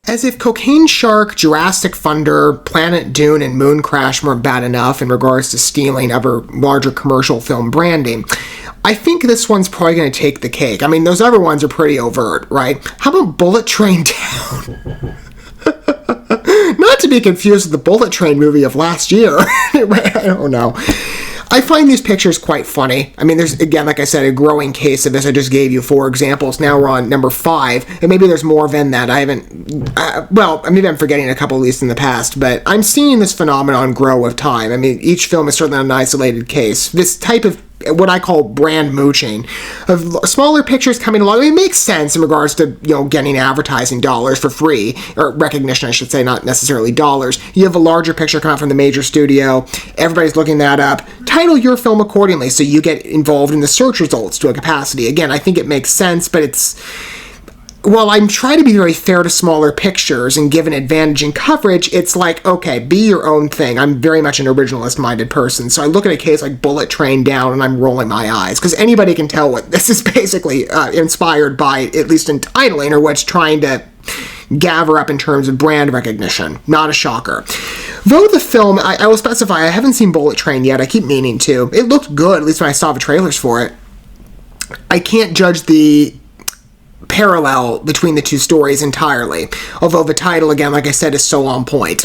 As if Cocaine Shark, Jurassic Thunder, Planet Dune, and Moon Crash weren't bad enough in regards to stealing other larger commercial film branding, I think this one's probably going to take the cake. I mean, those other ones are pretty overt, right? How about Bullet Train Down? Not to be confused with the Bullet Train movie of last year. I don't know. I find these pictures quite funny. I mean, there's, again, like I said, a growing case of this. I just gave you 4 examples. Now we're on number 5, and maybe there's more than that. I haven't, well, maybe I'm forgetting a couple of these in the past, but I'm seeing this phenomenon grow with time. I mean, each film is certainly an isolated case. This type of what I call brand mooching, of smaller pictures coming along. I mean, it makes sense in regards to, you know, getting advertising dollars for free, or recognition, I should say, not necessarily dollars. You have a larger picture come out from the major studio, everybody's looking that up, title your film accordingly so you get involved in the search results to a capacity. Again, I think it makes sense, but it's, while I'm trying to be very fair to smaller pictures and give an advantage in coverage, it's like, okay, be your own thing. I'm very much an originalist-minded person, so I look at a case like Bullet Train Down and I'm rolling my eyes, because anybody can tell what this is basically inspired by, at least in titling, or what's trying to gather up in terms of brand recognition. Not a shocker. Though the film, I will specify, I haven't seen Bullet Train yet. I keep meaning to. It looked good, at least when I saw the trailers for it. I can't judge the parallel between the two stories entirely, although the title, again, like I said, is so on point.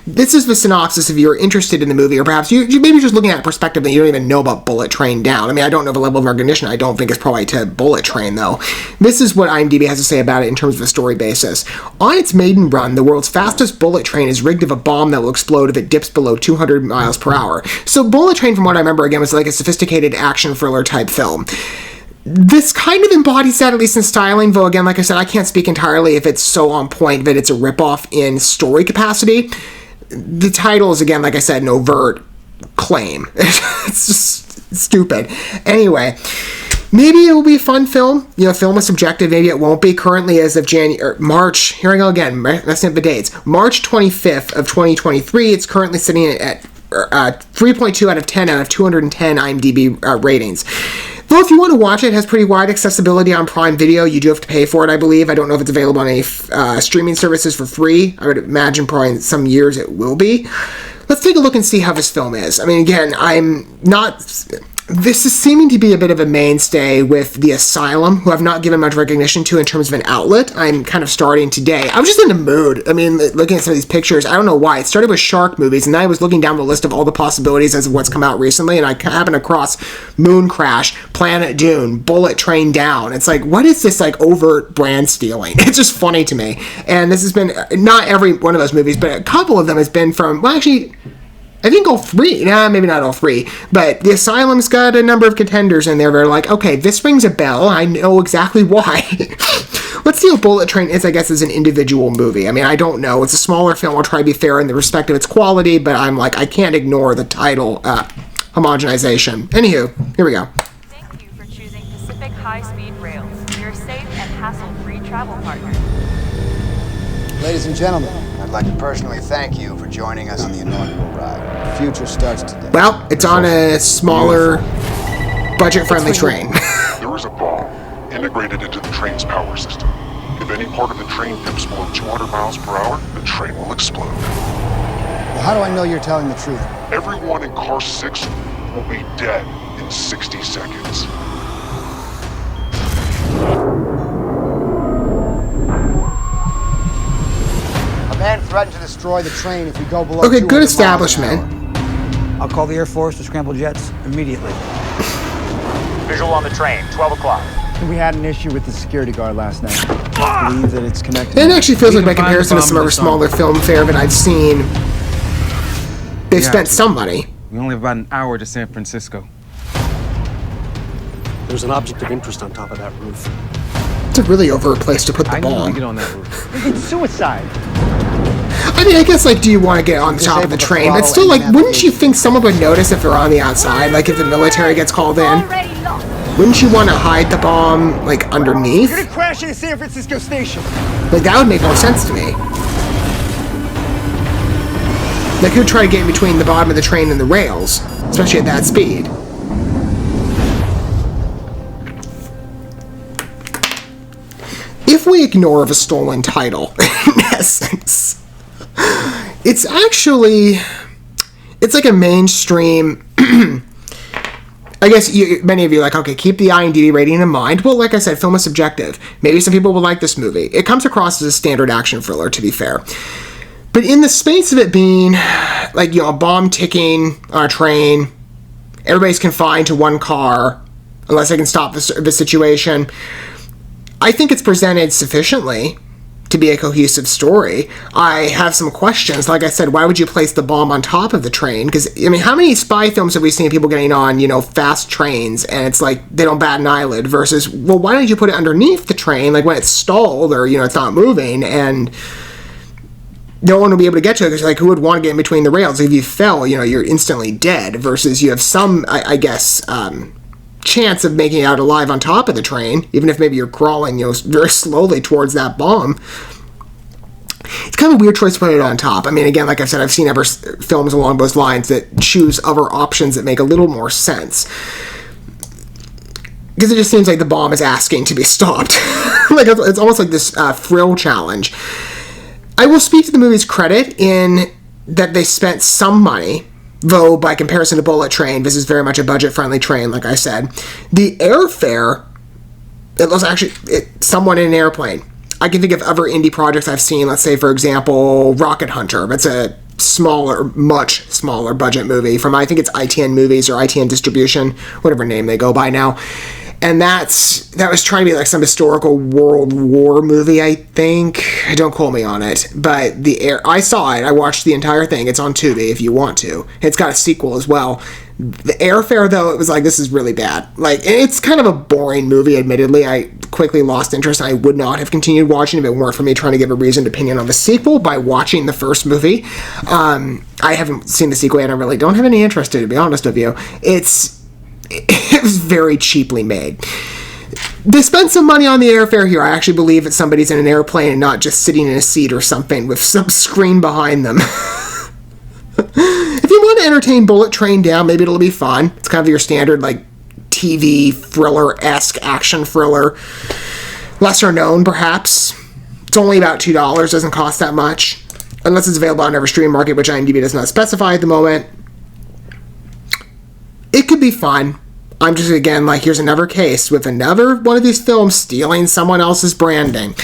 This is the synopsis if you're interested in the movie, or perhaps you maybe just looking at a perspective that you don't even know about Bullet Train Down. I mean, I don't know the level of recognition. I don't think it's probably to Bullet Train, though. This is what IMDb has to say about it in terms of the story basis. On its maiden run, the world's fastest bullet train is rigged of a bomb that will explode if it dips below 200 miles per hour. So Bullet Train, from what I remember, again, was like a sophisticated action thriller type film. This kind of embodies that, at least in styling, though, again, like I said, I can't speak entirely if it's so on point that it's a ripoff in story capacity. The title is, again, like I said, an overt claim. It's just stupid. Anyway, maybe it will be a fun film. You know, film is subjective. Maybe it won't be. Currently, as of March, here I go again, messing up the dates. March 25th of 2023, it's currently sitting at 3.2 out of 10 out of 210 IMDb ratings. Though if you want to watch it, it has pretty wide accessibility on Prime Video. You do have to pay for it, I believe. I don't know if it's available on any streaming services for free. I would imagine probably in some years it will be. Let's take a look and see how this film is. I mean, again, I'm not... This is seeming to be a bit of a mainstay with The Asylum, who I've not given much recognition to in terms of an outlet. I'm kind of starting today. I was just in the mood. I mean, looking at some of these pictures, I don't know why. It started with shark movies, and then I was looking down the list of all the possibilities as of what's come out recently, and I happened across Moon Crash, Planet Dune, Bullet Train Down. It's like, what is this, like, overt brand stealing? It's just funny to me. And this has been, not every one of those movies, but a couple of them has been from, well, actually... I think all 3, maybe not all 3, but The Asylum's got a number of contenders in there that are like, okay, this rings a bell, I know exactly why. Let's see what Bullet Train is, I guess, as an individual movie. I mean, I don't know. It's a smaller film. I'll try to be fair in the respect of its quality, but I'm like, I can't ignore the title homogenization. Anywho, here we go. Thank you for choosing Pacific High-Speed Rail, your safe and hassle-free travel partner. Ladies and gentlemen, I'd like to personally thank you for joining us on the inaugural ride. The future starts today. Well, it's on a smaller, budget-friendly train. There is a bomb integrated into the train's power system. If any part of the train dips below 200 miles per hour, the train will explode. Well, how do I know you're telling the truth? Everyone in car 6 will be dead in 60 seconds. A man threatened to destroy the train if we go below. Okay, good establishment. I'll call the Air Force to scramble jets immediately. Visual on the train, 12 o'clock. We had an issue with the security guard last night. I believe that it's connected. It actually feels like, by comparison to some other smaller film fare that I've seen, they've spent some money. We only have about an hour to San Francisco. There's an object of interest on top of that roof. It's a really overt place to put the I need bomb. to get on that roof. It's suicide. I mean, I guess, like, do you want to get on the top of the train? But still, like, wouldn't you think someone would notice if they're on the outside? Like, if the military gets called in? Wouldn't you want to hide the bomb, like, underneath? You're gonna crash into San Francisco Station. Like, that would make more sense to me. Like, who'd try to get in between the bottom of the train and the rails? Especially at that speed. if we ignore the stolen title, in essence, it's like a mainstream, I guess many of you are like, okay, keep the IMDb rating in mind. Well, like I said, film is subjective. Maybe some people will like this movie. It comes across as a standard action thriller, to be fair. But in the space of it being, like, a bomb ticking on a train, everybody's confined to one car, unless they can stop the situation, I think it's presented sufficiently to be a cohesive story. I have some questions. Like I said, why would you place the bomb on top of the train? Because, I mean, how many spy films have we seen people getting on, fast trains, and it's like they don't bat an eyelid, versus, well, why don't you put it underneath the train, like when it's stalled or, it's not moving, and no one will be able to get to it, because, like, who would want to get in between the rails? If you fell, you're instantly dead, versus you have some, I guess, chance of making it out alive on top of the train, even if maybe you're crawling, very slowly towards that bomb. It's kind of a weird choice to put it on top. I mean, again, like I said, I've seen other films along those lines that choose other options that make a little more sense. Because it just seems like the bomb is asking to be stopped. Like, it's almost like this thrill challenge. I will speak to the movie's credit in that they spent some money, though by comparison to Bullet Train, this is very much a budget-friendly train, like I said. The airfare, it was actually someone in an airplane. I can think of other indie projects I've seen, let's say, for example, Rocket Hunter. That's a much smaller budget movie from, I think it's ITN Movies or ITN Distribution, whatever name they go by now. And that was trying to be like some historical World War movie, I think. Don't quote me on it. But I saw it. I watched the entire thing. It's on Tubi if you want to. It's got a sequel as well. The airfare, though, it was like, this is really bad. Like, it's kind of a boring movie, admittedly. I quickly lost interest. I would not have continued watching if it weren't for me trying to give a reasoned opinion on the sequel by watching the first movie. I haven't seen the sequel yet. I really don't have any interest, to be honest with you. It was very cheaply made. They spent some money on the airfare here. I actually believe that somebody's in an airplane and not just sitting in a seat or something with some screen behind them. If you want to entertain Bullet Train Down, maybe it'll be fun. It's kind of your standard, like, TV thriller-esque action thriller. Lesser known, perhaps. It's only about $2. Doesn't cost that much. Unless it's available on every stream market, which IMDb does not specify at the moment. It could be fun. I'm just, again, like, here's another case with another one of these films stealing someone else's branding.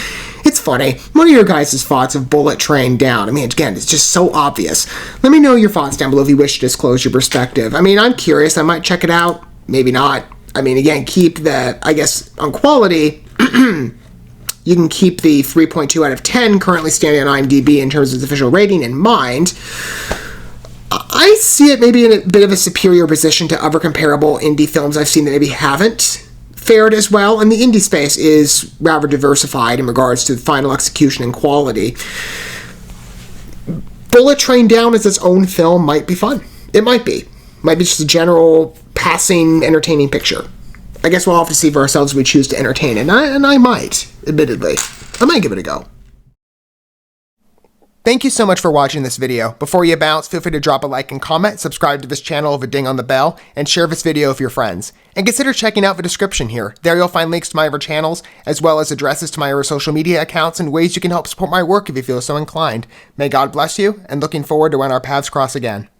It's funny. What are your guys' thoughts of Bullet Train Down? I mean, again, it's just so obvious. Let me know your thoughts down below if you wish to disclose your perspective. I mean, I'm curious. I might check it out. Maybe not. I mean, again, keep the, I guess, on quality, you can keep the 3.2 out of 10 currently standing on IMDb in terms of its official rating in mind. I see it maybe in a bit of a superior position to other comparable indie films I've seen that maybe haven't fared as well, and the indie space is rather diversified in regards to final execution and quality. Bullet Train Down as its own film might be fun. It might be. Might be just a general, passing, entertaining picture. I guess we'll have to see for ourselves if we choose to entertain it, and I might, admittedly. I might give it a go. Thank you so much for watching this video. Before you bounce, feel free to drop a like and comment, subscribe to this channel with a ding on the bell, and share this video with your friends. And consider checking out the description here. There you'll find links to my other channels, as well as addresses to my other social media accounts and ways you can help support my work if you feel so inclined. May God bless you, and looking forward to when our paths cross again.